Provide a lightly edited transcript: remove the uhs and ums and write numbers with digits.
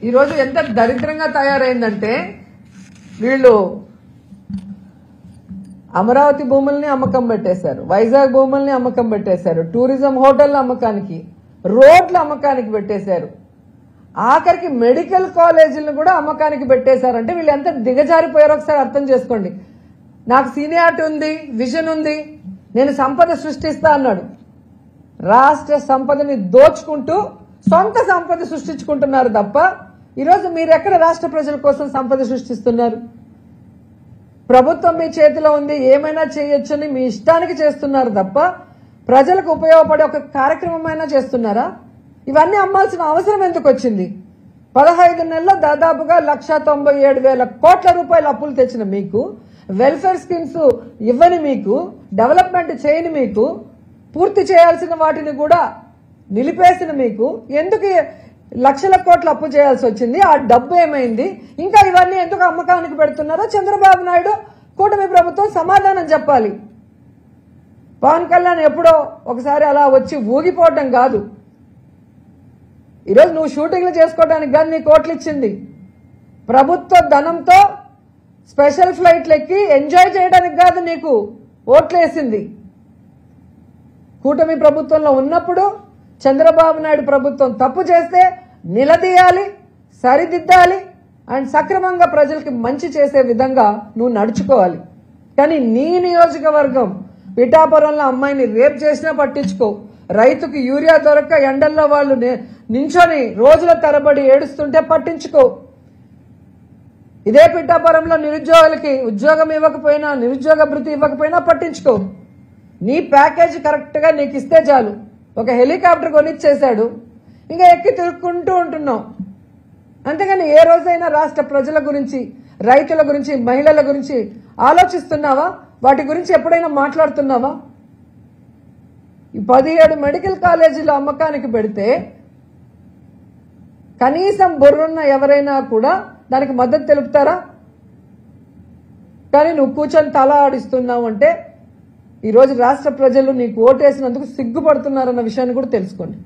ఈ రోజు ఎంత దరిద్రంగా తయారైందంటే వీళ్ళు అమరావతి భూముల్ని అమ్మకం పెట్టేశారు, వైజాగ్ భూముల్ని అమ్మకం పెట్టేశారు, టూరిజం హోటళ్ల అమ్మకానికి, రోడ్ల అమ్మకానికి పెట్టేశారు, ఆఖరికి మెడికల్ కాలేజీలను కూడా అమ్మకానికి పెట్టేశారంటే వీళ్ళు ఎంత దిగజారిపోయారో ఒకసారి అర్థం చేసుకోండి. నాకు సీనియారిటీ ఉంది, విజన్ ఉంది, నేను సంపద సృష్టిస్తా అన్నాడు. రాష్ట్ర సంపదని దోచుకుంటూ సొంత సంపద సృష్టించుకుంటున్నారు తప్ప ఈరోజు మీరు ఎక్కడ రాష్ట్ర ప్రజల కోసం సంపద సృష్టిస్తున్నారు? ప్రభుత్వం మీ చేతిలో ఉంది, ఏమైనా చేయొచ్చని మీ ఇష్టానికి చేస్తున్నారు తప్ప ప్రజలకు ఉపయోగపడే ఒక కార్యక్రమమైనా చేస్తున్నారా? ఇవన్నీ అమ్మాల్సిన అవసరం ఎందుకు వచ్చింది? 15 నెలల్లో దాదాపుగా 1,97,000 కోట్ల రూపాయల అప్పులు తెచ్చిన మీకు, వెల్ఫేర్ స్కీమ్స్ ఇవ్వని మీకు, డెవలప్మెంట్ చేయని మీకు, పూర్తి చేయాల్సిన వాటిని కూడా నిలిపేసిన మీకు ఎందుకు లక్షల కోట్ల అప్పు చేయాల్సి వచ్చింది? ఆ డబ్బు ఏమైంది? ఇంకా ఇవన్నీ ఎందుకు అమ్మకానికి పెడుతున్నారో చంద్రబాబు నాయుడు, కూటమి ప్రభుత్వం సమాధానం చెప్పాలి. పవన్ కళ్యాణ్ ఎప్పుడో ఒకసారి అలా వచ్చి ఊగిపోవడం కాదు. ఈరోజు నువ్వు షూటింగ్లు చేసుకోవడానికి కాదు నీ కోట్లు ఇచ్చింది, ప్రభుత్వ ధనంతో స్పెషల్ ఫ్లైట్లు ఎక్కి ఎంజాయ్ చేయడానికి కాదు నీకు ఓట్లేసింది. కూటమి ప్రభుత్వంలో ఉన్నప్పుడు చంద్రబాబు నాయుడు ప్రభుత్వం తప్పు చేస్తే నిలదీయాలి, సరిదిద్దాలి అండ్ సక్రమంగా ప్రజలకి మంచి చేసే విధంగా నువ్వు నడుచుకోవాలి. కానీ నీ నియోజకవర్గం పిఠాపురంలో అమ్మాయిని రేప్ చేసినా పట్టించుకో, రైతుకి యూరియా దొరక్క ఎండల్లో వాళ్ళు నించొని రోజుల తరబడి ఏడుస్తుంటే పట్టించుకో, ఇదే పిఠాపురంలో నిరుద్యోగులకి ఉద్యోగం ఇవ్వకపోయినా, నిరుద్యోగ భృతి ఇవ్వకపోయినా పట్టించుకో. నీ ప్యాకేజ్ కరెక్ట్ గా నీకు ఇస్తే చాలు. ఒక హెలికాప్టర్ కొనిచ్చేశాడు, ఇంకా ఎక్కి తిరుక్కుంటూ ఉంటున్నావు. అంతేగాని ఏ రోజైనా రాష్ట్ర ప్రజల గురించి, రైతుల గురించి, మహిళల గురించి ఆలోచిస్తున్నావా? వాటి గురించి ఎప్పుడైనా మాట్లాడుతున్నావా? ఈ 17 మెడికల్ కాలేజీల అమ్మకానికి పెడితే కనీసం బుర్రున్న ఎవరైనా కూడా దానికి మద్దతు తెలుపుతారా? కానీ నువ్వు కూర్చొని తల ఆడిస్తున్నావు అంటే ఈరోజు రాష్ట్ర ప్రజలు నీకు ఓటేసినందుకు సిగ్గుపడుతున్నారన్న విషయాన్ని కూడా తెలుసుకోండి.